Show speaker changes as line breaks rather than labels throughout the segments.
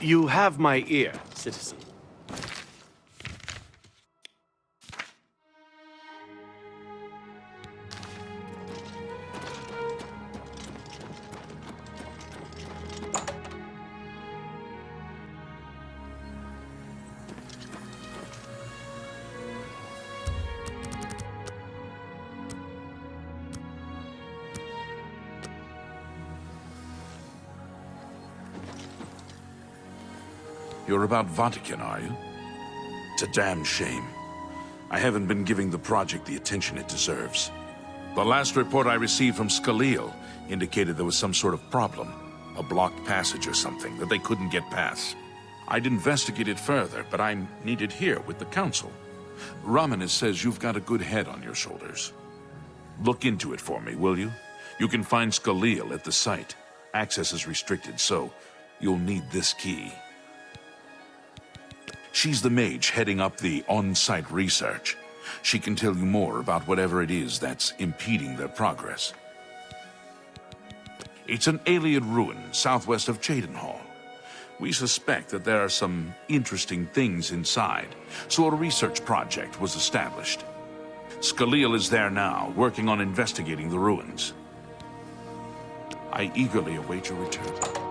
You have my ear, citizen.
You're about Vahtacen, are you? It's a damn shame. I haven't been giving the project the attention it deserves. The last report I received from Skalil indicated there was some sort of problem. A blocked passage or something that they couldn't get past. I'd investigate it further, but I'm needed here with the Council. Ramanis says you've got a good head on your shoulders. Look into it for me, will you? You can find Skalil at the site. Access is restricted, so you'll need this key. She's the mage heading up the on-site research. She can tell you more about whatever it is that's impeding their progress. It's an alien ruin southwest of Cheydinhall. We suspect that there are some interesting things inside, so a research project was established. Skalil is there now, working on investigating the ruins. I eagerly await your return.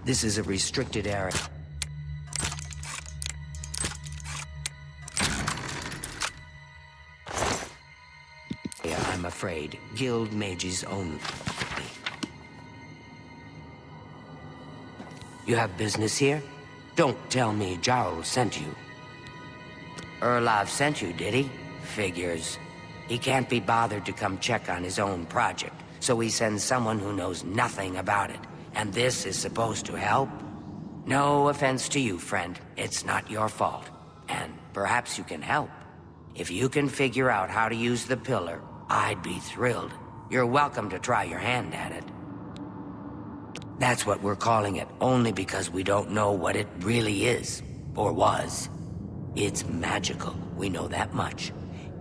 This is a restricted area. Yeah, I'm afraid. Guild mages only. You have business here? Don't tell me Jarl sent you. Erlov sent you, did he? Figures. He can't be bothered to come check on his own project, so he sends someone who knows nothing about it. And this is supposed to help? No offense to you, friend. It's not your fault. And perhaps you can help. If you can figure out how to use the pillar, I'd be thrilled. You're welcome to try your hand at it. That's what we're calling it, only because we don't know what it really is, or was. It's magical, we know that much.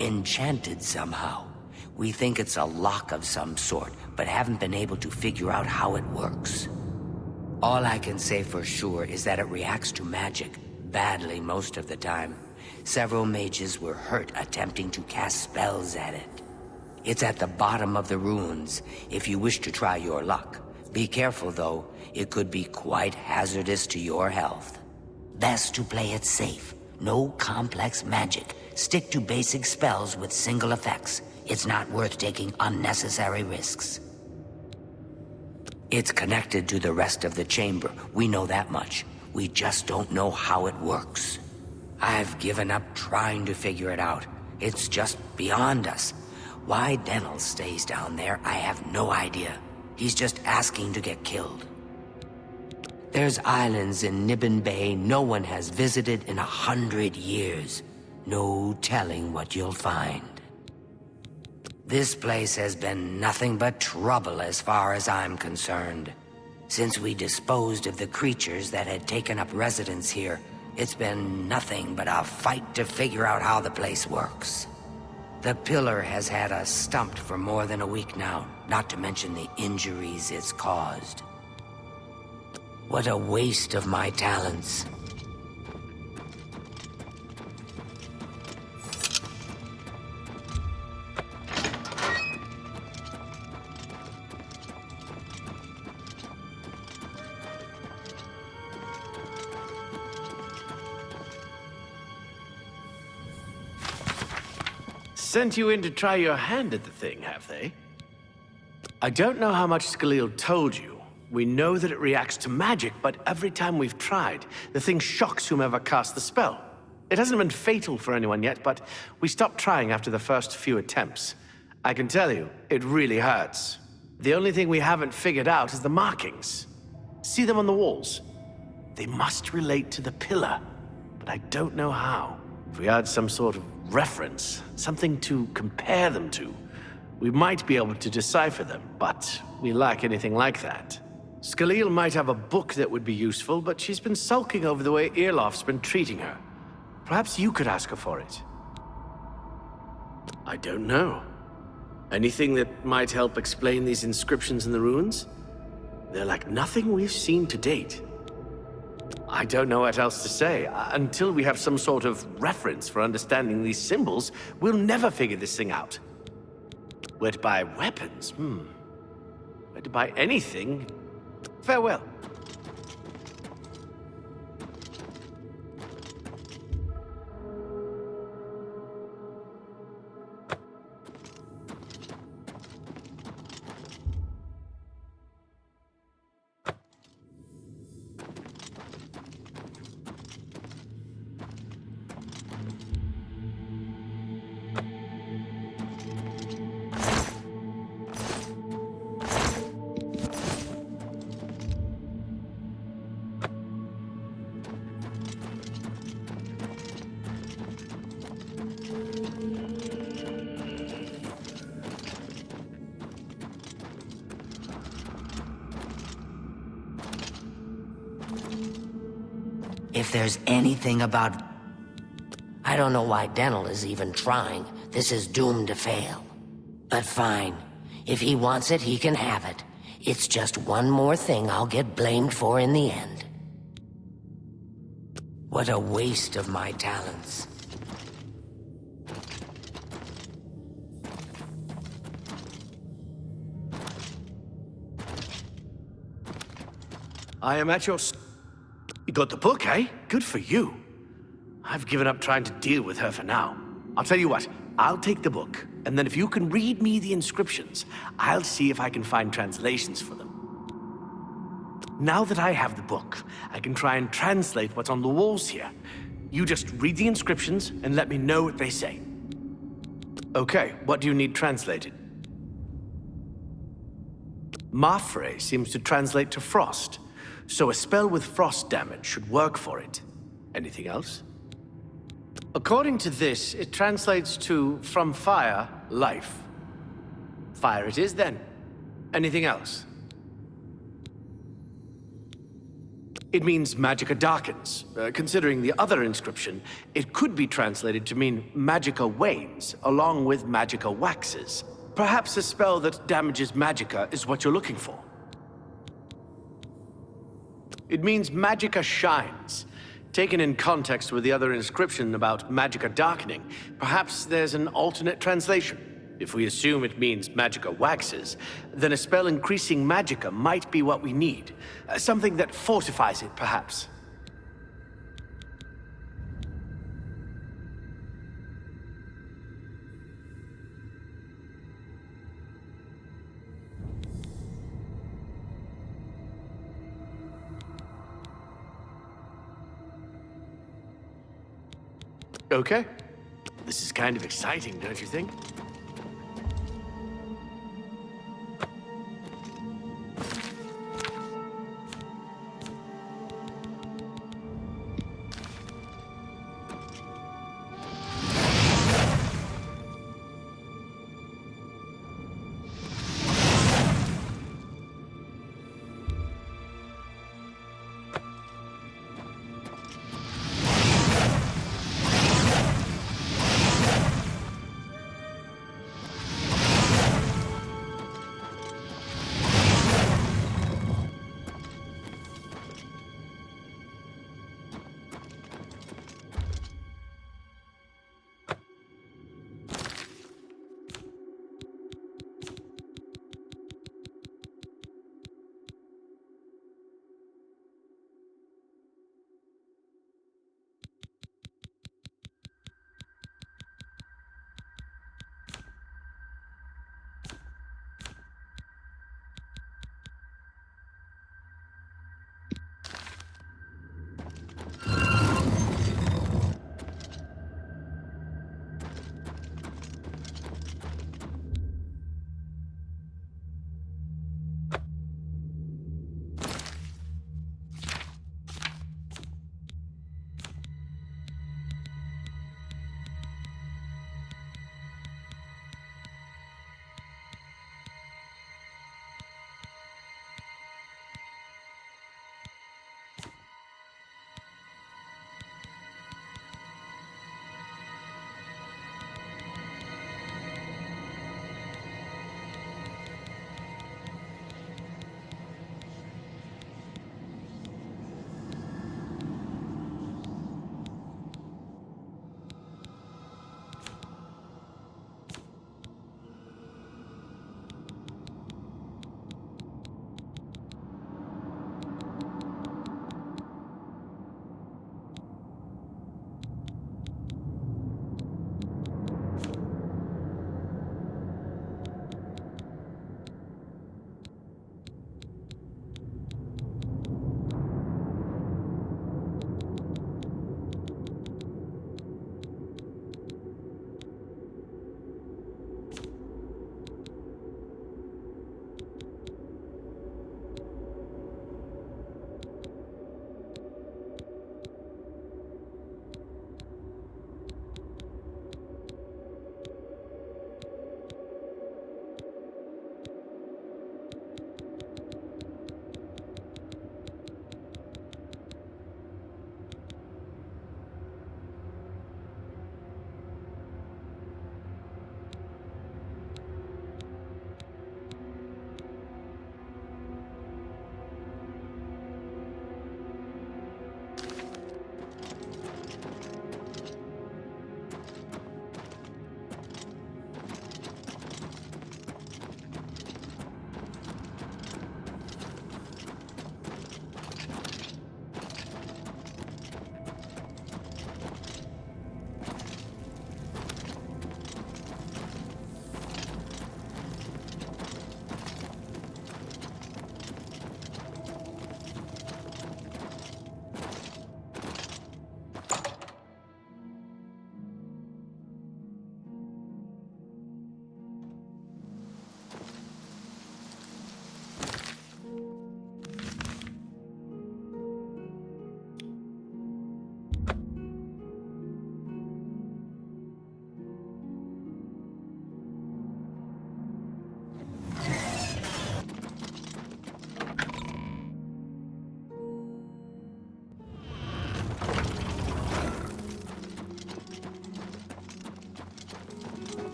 Enchanted somehow. We think it's a lock of some sort, but haven't been able to figure out how it works. All I can say for sure is that it reacts to magic, badly most of the time. Several mages were hurt attempting to cast spells at it. It's at the bottom of the ruins, if you wish to try your luck. Be careful though, it could be quite hazardous to your health. Best to play it safe. No complex magic. Stick to basic spells with single effects. It's not worth taking unnecessary risks. It's connected to the rest of the chamber. We know that much. We just don't know how it works. I've given up trying to figure it out. It's just beyond us. Why Denel stays down there, I have no idea. He's just asking to get killed. There's islands in Nibbin Bay no one has visited in 100 years. No telling what you'll find. This place has been nothing but trouble as far as I'm concerned. Since we disposed of the creatures that had taken up residence here, it's been nothing but a fight to figure out how the place works. The pillar has had us stumped for more than a week now, not to mention the injuries it's caused. What a waste of my talents.
sent you in to try your hand at the thing, have they? I don't know how much Scalil told you. We know that it reacts to magic, but every time we've tried, the thing shocks whomever cast the spell. It hasn't been fatal for anyone yet, but we stopped trying after the first few attempts. I can tell you, it really hurts. The only thing we haven't figured out is the markings. See them on the walls? They must relate to the pillar, but I don't know how. If we had some sort of reference, something to compare them to, we might be able to decipher them, but we lack anything like that. Scalil might have a book that would be useful, but she's been sulking over the way Irloff's been treating her. Perhaps you could ask her for it. I don't know. Anything that might help explain these inscriptions in the ruins? They're like nothing we've seen to date. I don't know what else to say. Until we have some sort of reference for understanding these symbols, we'll never figure this thing out. Where to buy weapons? Where to buy anything? Farewell.
If there's anything about... I don't know why Dental is even trying. This is doomed to fail. But fine. If he wants it, he can have it. It's just one more thing I'll get blamed for in the end. What a waste of my talents.
I am at your... You got the book, eh? Good for you. I've given up trying to deal with her for now. I'll tell you what, I'll take the book, and then if you can read me the inscriptions, I'll see if I can find translations for them. Now that I have the book, I can try and translate what's on the walls here. You just read the inscriptions and let me know what they say. Okay, what do you need translated? Mafre seems to translate to frost. So a spell with frost damage should work for it. Anything else? According to this, it translates to, from fire, life. Fire it is, then. Anything else? It means magicka darkens. Considering the other inscription, it could be translated to mean magicka wanes, along with magicka waxes. Perhaps a spell that damages magicka is what you're looking for. It means magicka shines. Taken in context with the other inscription about magicka darkening, perhaps there's an alternate translation. If we assume it means magicka waxes, then a spell increasing magicka might be what we need. Something that fortifies it, perhaps. Okay. This is kind of exciting, don't you think?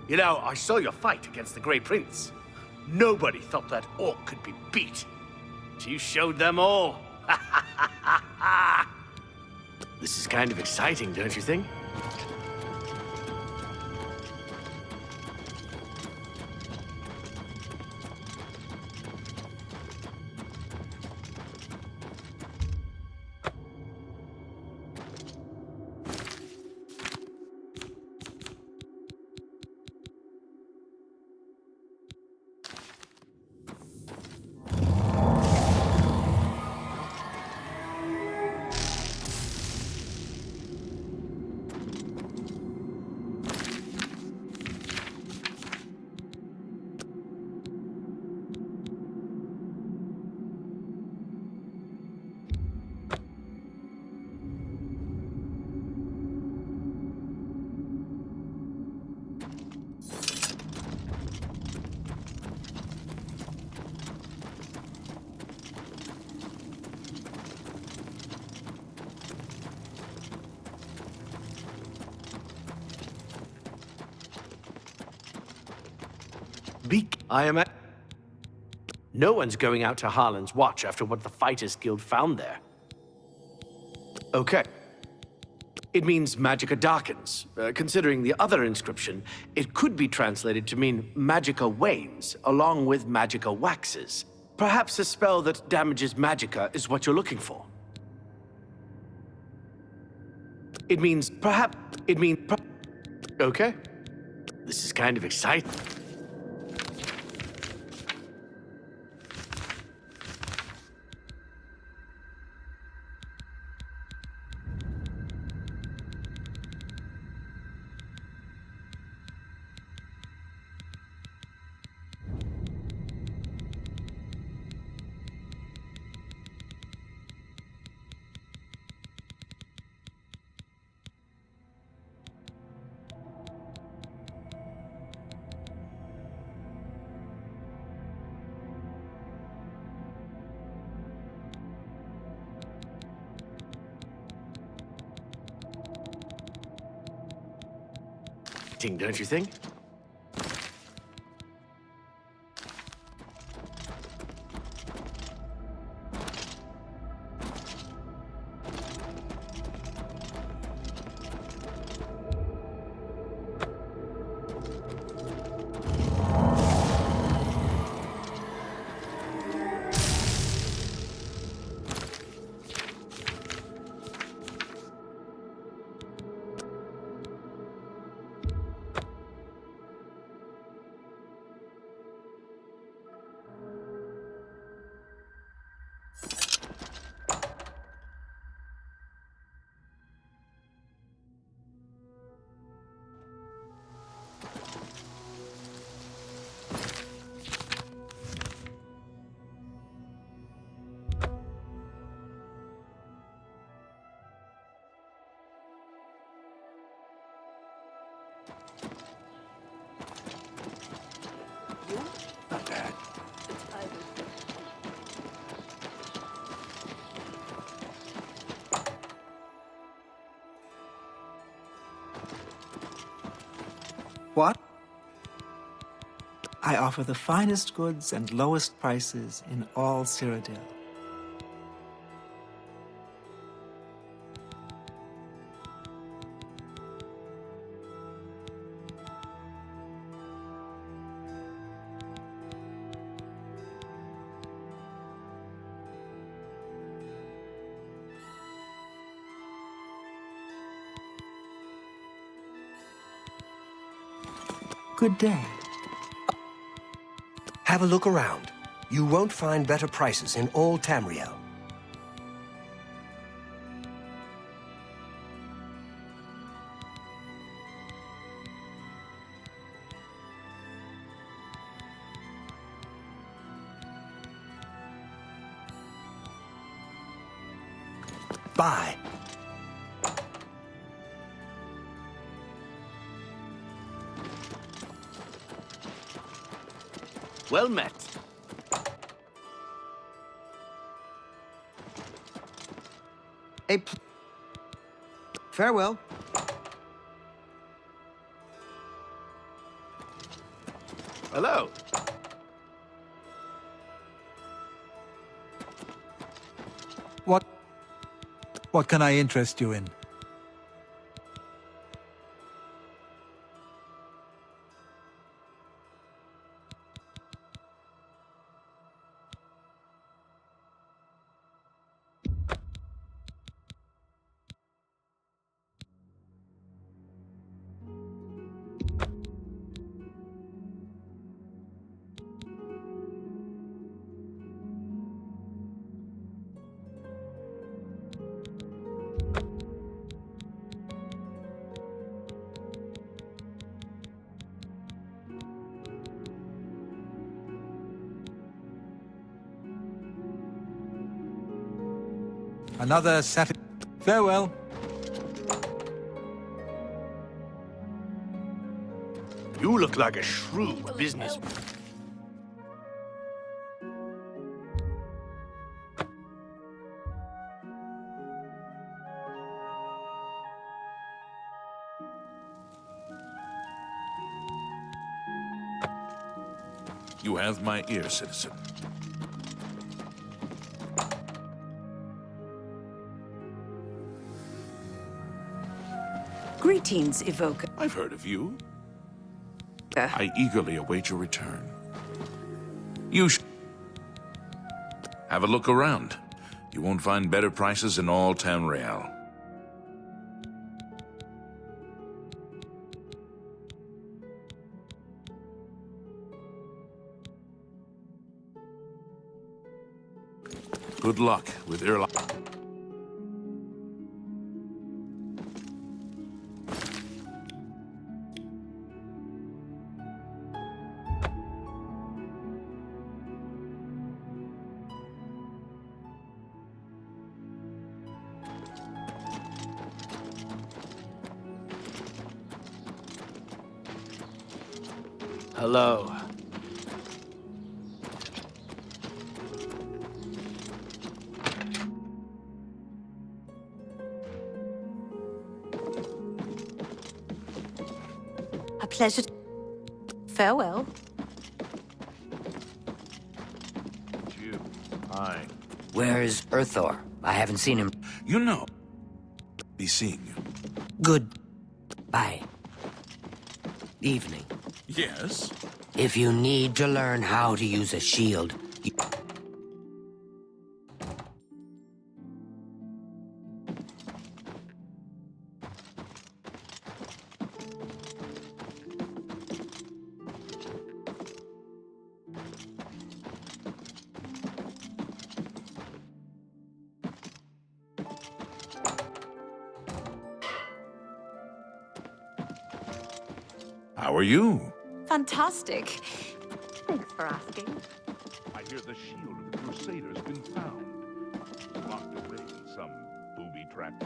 You know, I saw your fight against the Grey Prince. Nobody thought that orc could be beat. But you showed them all. This is kind of exciting, don't you think? I am at... No one's going out to Harlan's Watch after what the Fighters Guild found there. Okay. It means Magicka darkens. Considering the other inscription, it could be translated to mean Magicka wanes, along with Magicka waxes. Perhaps a spell that damages Magicka is what you're looking for. It means perhaps... Okay. This is kind of exciting. Don't you think?
I offer the finest goods and lowest prices in all Cyrodiil. Good day.
Have a look around. You won't find better prices in all Tamriel. Buy.
Well met.
Farewell.
Hello.
What can I interest you in? Another Saturday. Farewell.
You look like a shrewd businessman.
You have my ear, citizen.
Greetings, Evoker.
I've heard of you. I eagerly await your return. You have a look around. You won't find better prices in all Tamriel. Good luck with your life.
Hello.
A pleasure. Farewell.
You. Hi.
Where's Earthor? I haven't seen him.
You know. Be seeing you.
Good. Bye. Evening.
Yes?
If you need to learn how to use a shield,
How are you?
Fantastic. Thanks for asking.
I hear the shield of the Crusader's been found. Locked away in some booby trap.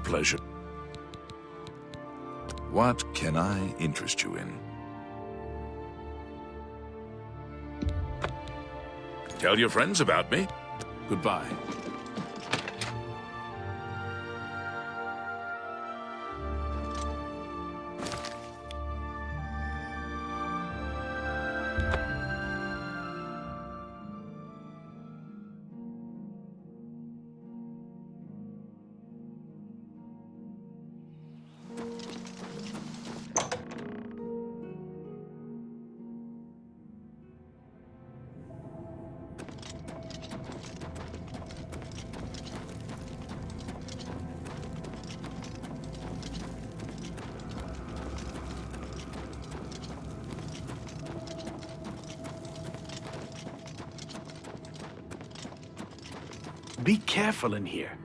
pleasure. What can I interest you in? Tell your friends about me. Goodbye.
Be careful in here.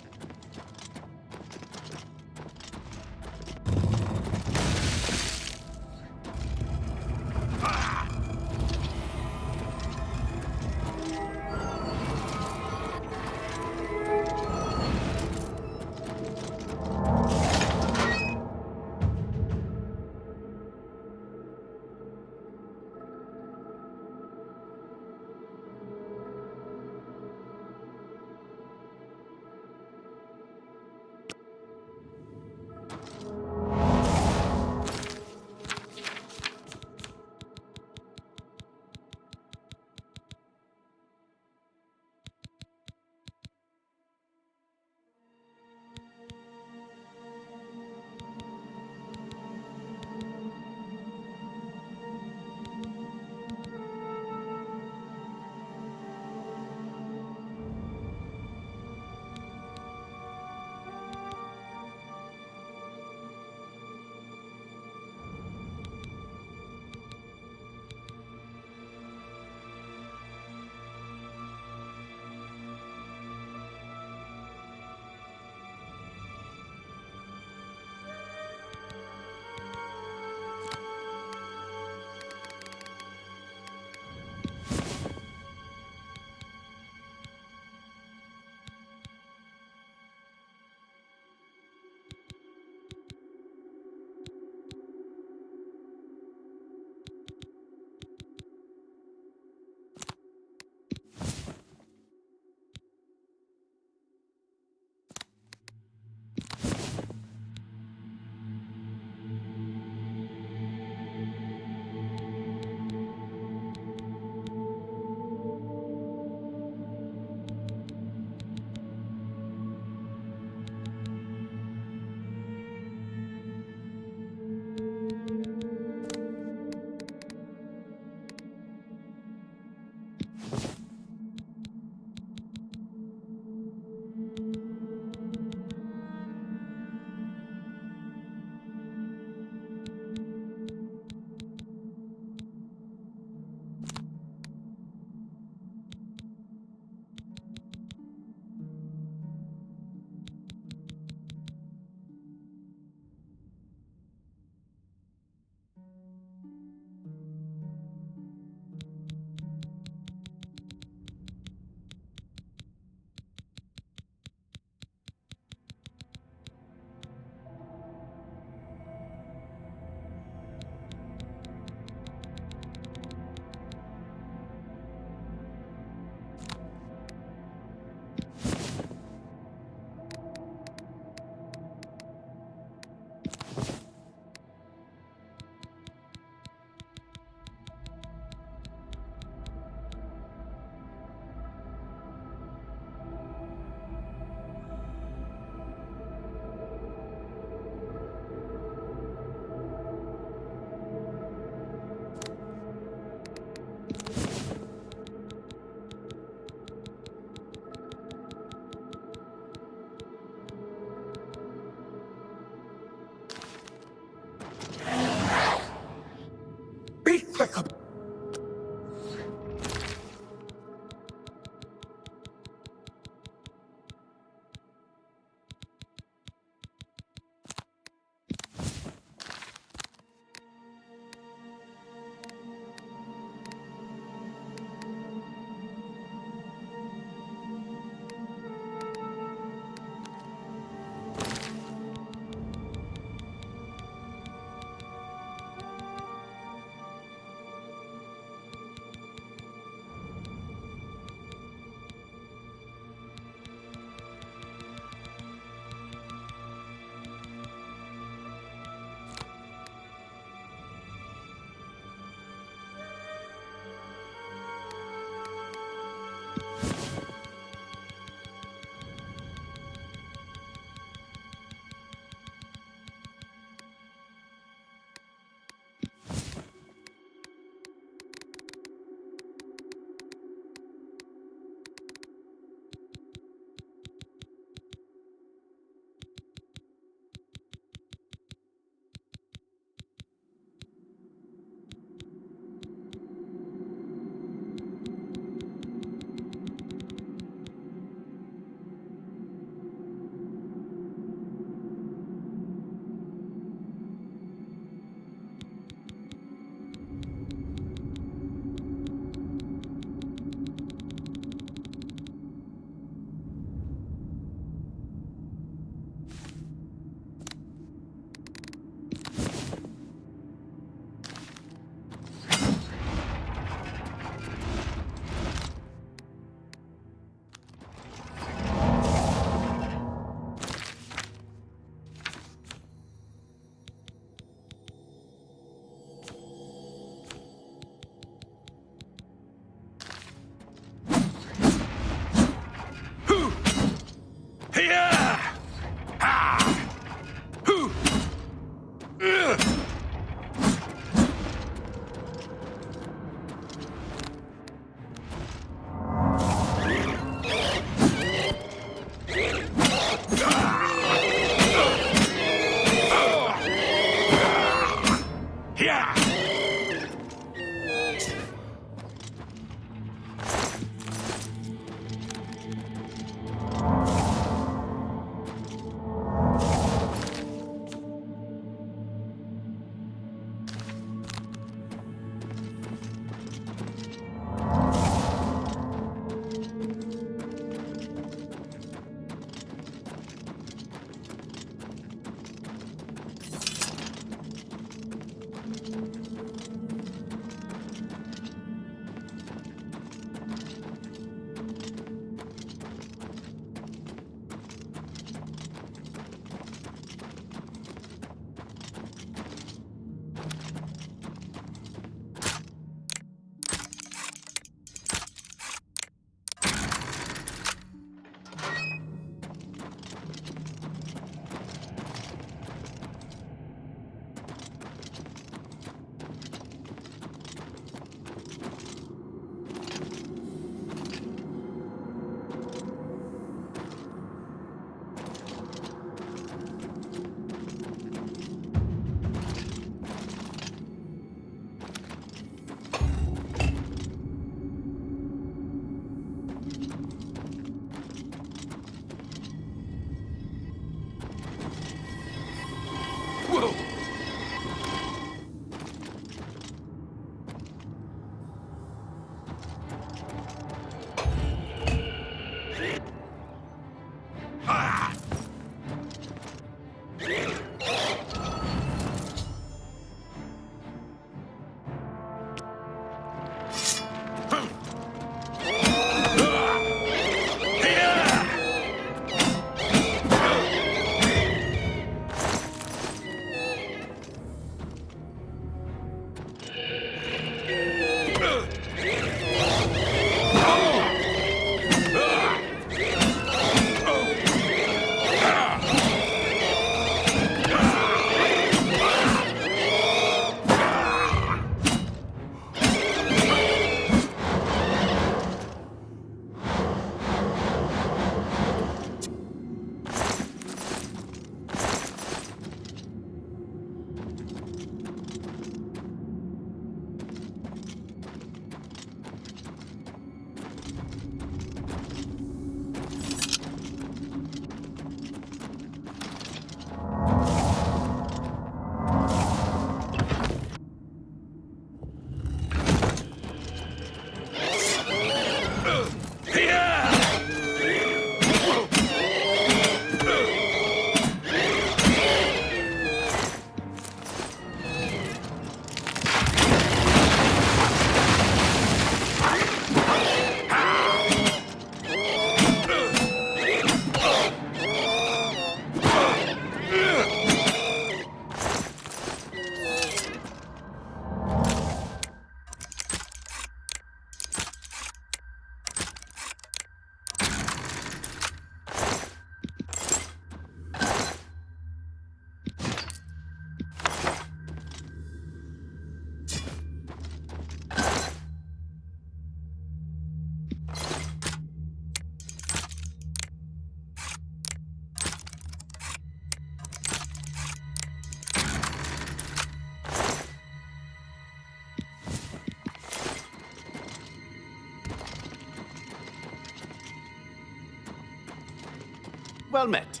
Well met.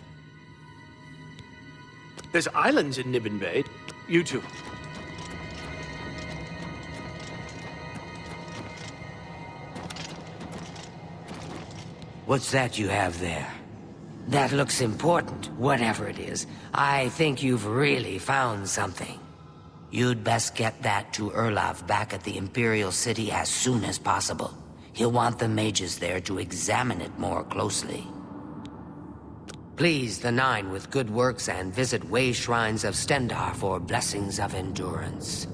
There's islands in Nibbin Bay. You too.
What's that you have there? That looks important, whatever it is. I think you've really found something. You'd best get that to Erlov back at the Imperial City as soon as possible. He'll want the mages there to examine it more closely. Please the Nine with good works and visit Way Shrines of Stendar for blessings of endurance.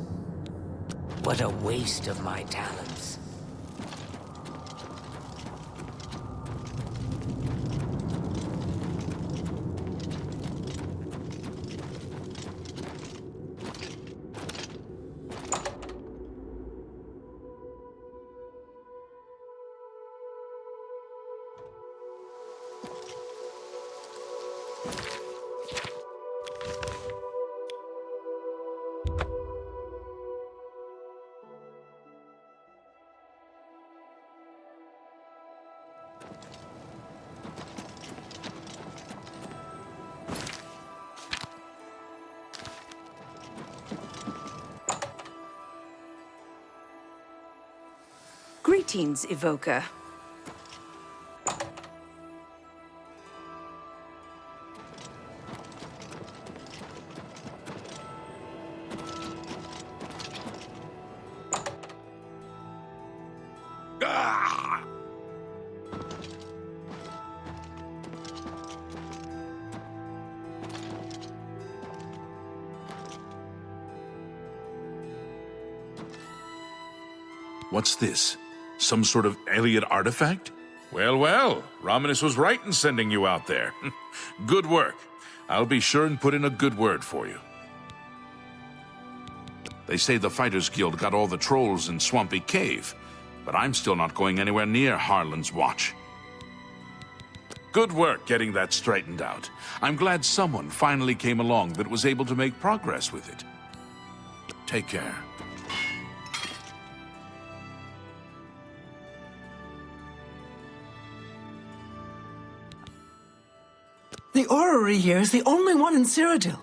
What a waste of my talents.
Greetings, Evoker.
What's this? Some sort of alien artifact? Well, well, Romanus was right in sending you out there. Good work. I'll be sure and put in a good word for you. They say the Fighters Guild got all the trolls in Swampy Cave, but I'm still not going anywhere near Harlan's watch. Good work getting that straightened out. I'm glad someone finally came along that was able to make progress with it. Take care.
The orrery here is the only one in Cyrodiil.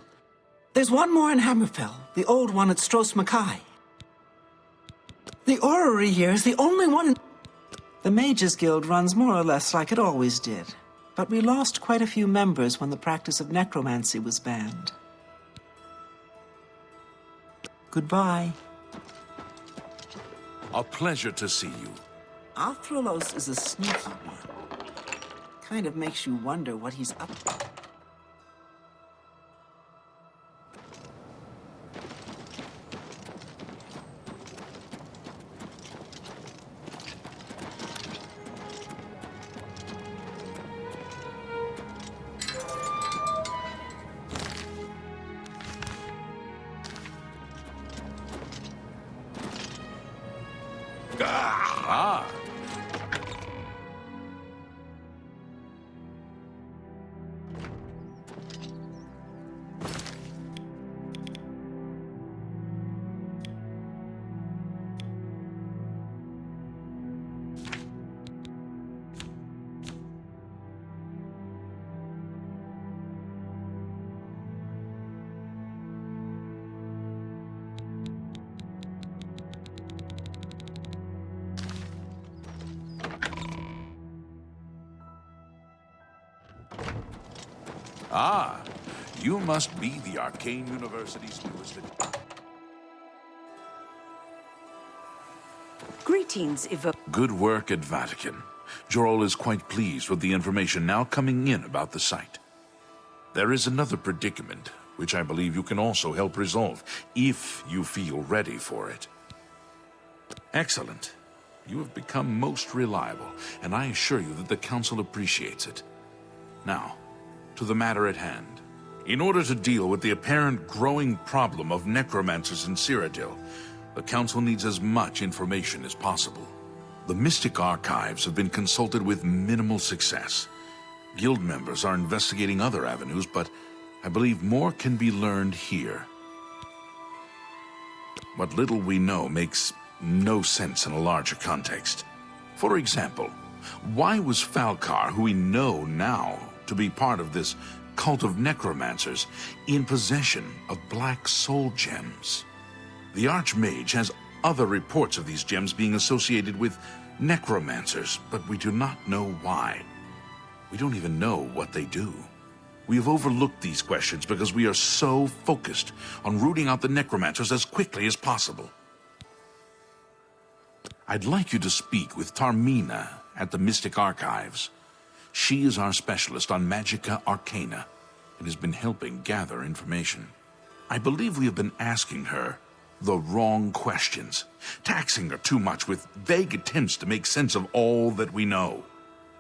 There's one more in Hammerfell, the old one at Stros Mackay. The orrery here is the only one in... The Mages Guild runs more or less like it always did, but we lost quite a few members when the practice of necromancy was banned. Goodbye.
A pleasure to see you.
Arthrolos is a sneaky one. Kind of makes you wonder what he's up to.
Ah. Ah, you must be the Arcane University's newest...
Greetings, Evoker.
Good work at Vahtacen. Jorol is quite pleased with the information now coming in about the site. There is another predicament, which I believe you can also help resolve, if you feel ready for it. Excellent. You have become most reliable, and I assure you that the Council appreciates it. Now, to the matter at hand. In order to deal with the apparent growing problem of necromancers in Cyrodiil, the Council needs as much information as possible. The Mystic Archives have been consulted with minimal success. Guild members are investigating other avenues, but I believe more can be learned here. What little we know makes no sense in a larger context. For example, why was Falcar, who we know now to be part of this cult of necromancers in possession of black soul gems. The Archmage has other reports of these gems being associated with necromancers, but we do not know why. We don't even know what they do. We have overlooked these questions because we are so focused on rooting out the necromancers as quickly as possible. I'd like you to speak with Tarmina at the Mystic Archives. She is our specialist on Magica Arcana and has been helping gather information. I believe we have been asking her the wrong questions, taxing her too much with vague attempts to make sense of all that we know.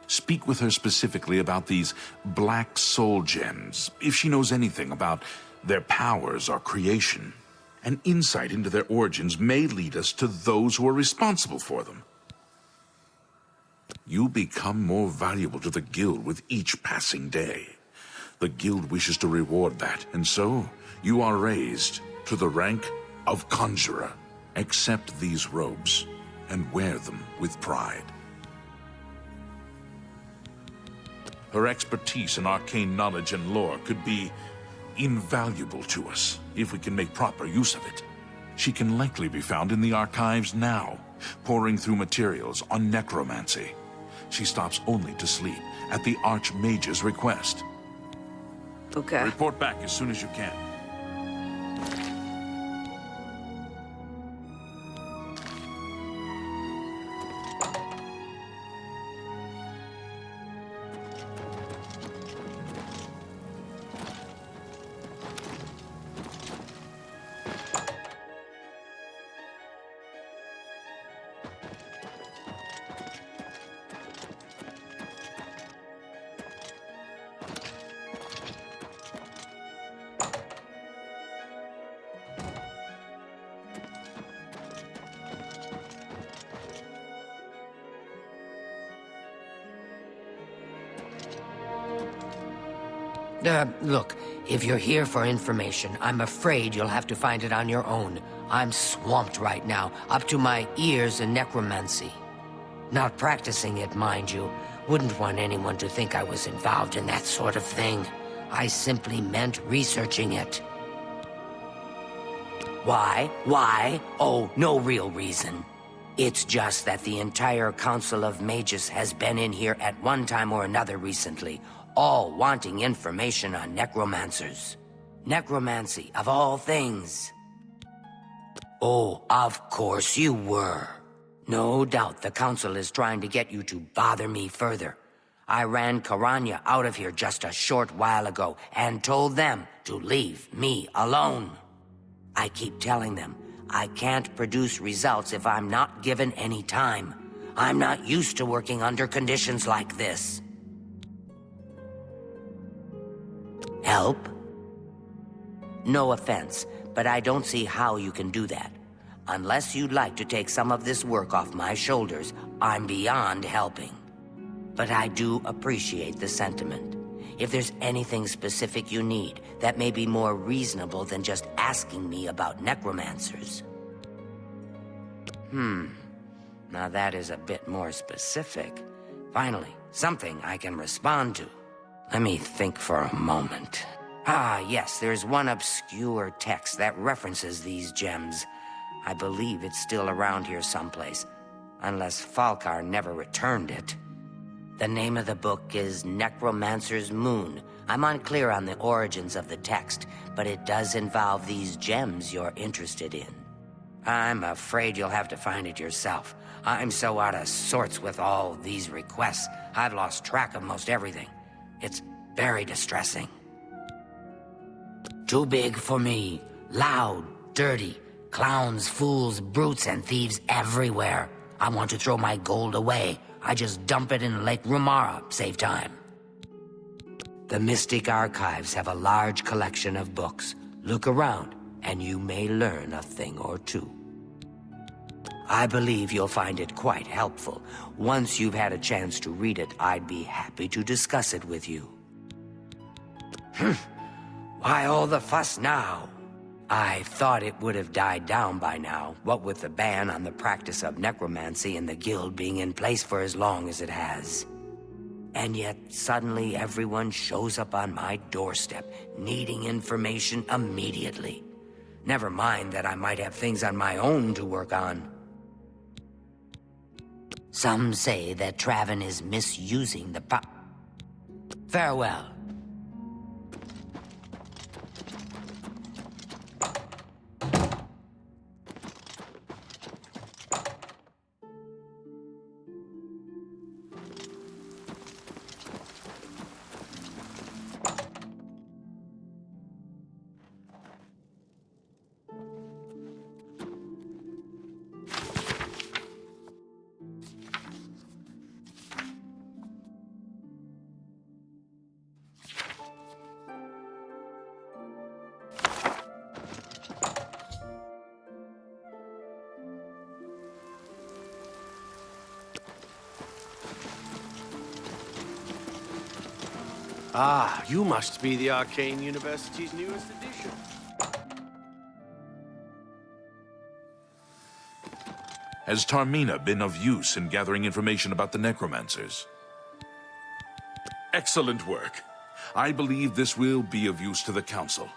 Speak with her specifically about these black soul gems, if she knows anything about their powers or creation. An insight into their origins may lead us to those who are responsible for them. You become more valuable to the Guild with each passing day. The Guild wishes to reward that, and so you are raised to the rank of Conjurer. Accept these robes and wear them with pride. Her expertise in arcane knowledge and lore could be invaluable to us if we can make proper use of it. She can likely be found in the archives now, poring through materials on necromancy. She stops only to sleep at the Archmage's request.
Okay.
Report back as soon as you can.
Look, if you're here for information, I'm afraid you'll have to find it on your own. I'm swamped right now, up to my ears in necromancy. Not practicing it, mind you. Wouldn't want anyone to think I was involved in that sort of thing. I simply meant researching it. Why? Why? Oh, no real reason. It's just that the entire Council of Mages has been in here at one time or another recently, all wanting information on necromancers. Necromancy, of all things. Oh, of course you were. No doubt the Council is trying to get you to bother me further. I ran Karanya out of here just a short while ago and told them to leave me alone. I keep telling them I can't produce results if I'm not given any time. I'm not used to working under conditions like this. Help? No offense, but I don't see how you can do that. Unless you'd like to take some of this work off my shoulders, I'm beyond helping. But I do appreciate the sentiment. If there's anything specific you need, that may be more reasonable than just asking me about necromancers. Now that is a bit more specific. Finally, something I can respond to. Let me think for a moment. Ah, yes, there's one obscure text that references these gems. I believe it's still around here someplace, unless Falkar never returned it. The name of the book is Necromancer's Moon. I'm unclear on the origins of the text, but it does involve these gems you're interested in. I'm afraid you'll have to find it yourself. I'm so out of sorts with all these requests, I've lost track of most everything. It's very distressing. Too big for me. Loud, dirty. Clowns, fools, brutes, and thieves everywhere. I want to throw my gold away. I just dump it in Lake Rumara, save time. The Mystic Archives have a large collection of books. Look around, and you may learn a thing or two. I believe you'll find it quite helpful. Once you've had a chance to read it, I'd be happy to discuss it with you. Why all the fuss now? I thought it would have died down by now, what with the ban on the practice of necromancy and the guild being in place for as long as it has. And yet, suddenly everyone shows up on my doorstep, needing information immediately. Never mind that I might have things on my own to work on. Some say that Traven is misusing the Farewell.
Ah, you must be the Arcane University's newest addition.
Has Tarmina been of use in gathering information about the necromancers? Excellent work. I believe this will be of use to the Council.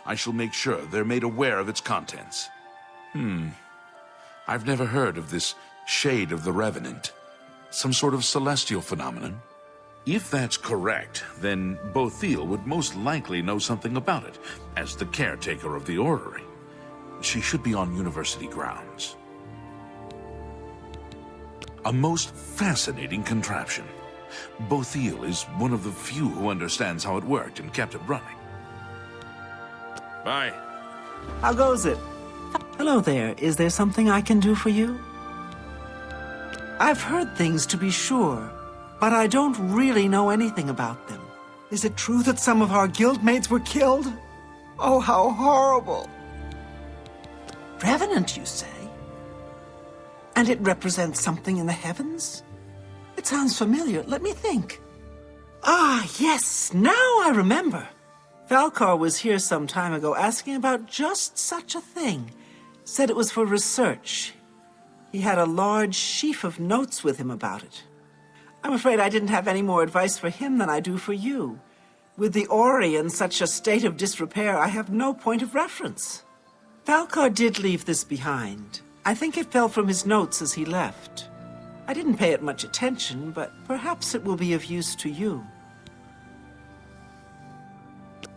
I shall make sure they're made aware of its contents. I've never heard of this Shade of the Revenant. Some sort of celestial phenomenon? If that's correct, then Bothiel would most likely know something about it, as the caretaker of the orrery. She should be on university grounds. A most fascinating contraption. Bothiel is one of the few who understands how it worked and kept it running. Bye.
How goes it? Hello there. Is there something I can do for you? I've heard things, to be sure, but I don't really know anything about them. Is it true that some of our guildmates were killed? Oh, how horrible! Revenant, you say? And it represents something in the heavens? It sounds familiar. Let me think. Ah, yes, now I remember. Falcar was here some time ago asking about just such a thing. Said it was for research. He had a large sheaf of notes with him about it. I'm afraid I didn't have any more advice for him than I do for you. With the Ori in such a state of disrepair, I have no point of reference. Falcar did leave this behind. I think it fell from his notes as he left. I didn't pay it much attention, but perhaps it will be of use to you.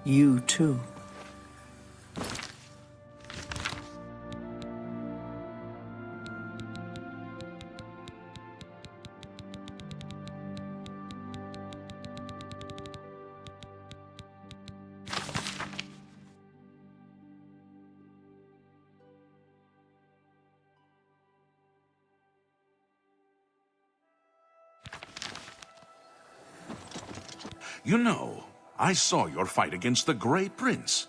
You too.
You know, I saw your fight against the Grey Prince.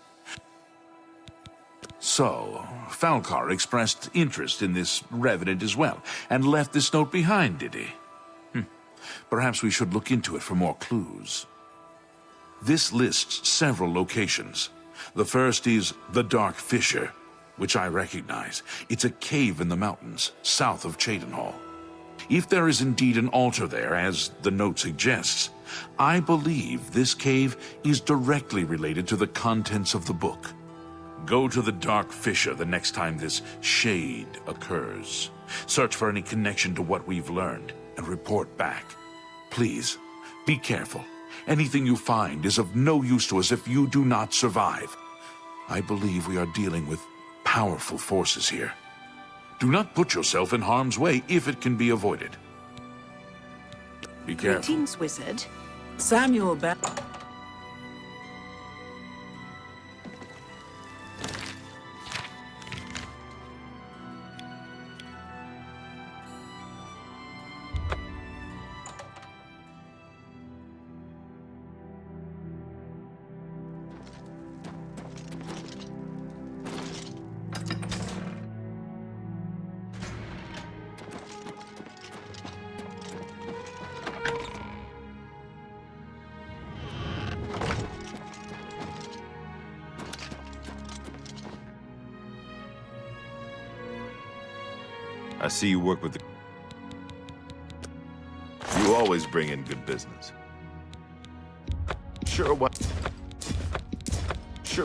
So, Falcar expressed interest in this Revenant as well, and left this note behind, did he? Perhaps we should look into it for more clues. This lists several locations. The first is the Dark Fissure, which I recognize. It's a cave in the mountains, south of Cheydinhal. If there is indeed an altar there, as the note suggests, I believe this cave is directly related to the contents of the book. Go to the Dark Fissure the next time this shade occurs. Search for any connection to what we've learned, and report back. Please, be careful. Anything you find is of no use to us if you do not survive. I believe we are dealing with powerful forces here. Do not put yourself in harm's way if it can be avoided. Be careful.
Greetings, wizard.
Samuel
I see you work with the... You always bring in good business. Sure,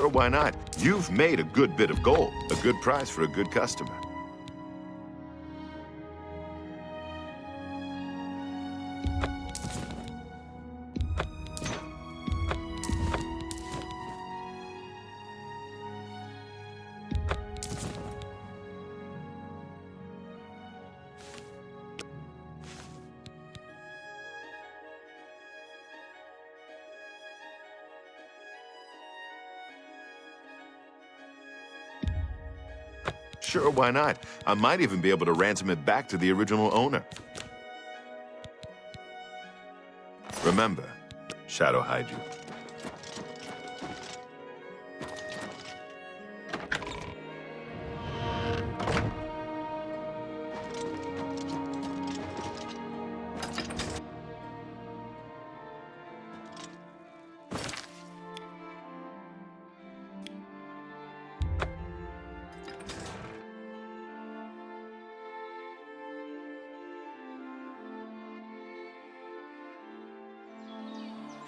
why not? You've made a good bit of gold. A good price for a good customer. Sure, why not? I might even be able to ransom it back to the original owner. Remember, Shadow hide you.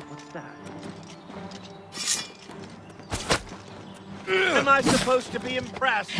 What's that? Am I supposed to be impressed?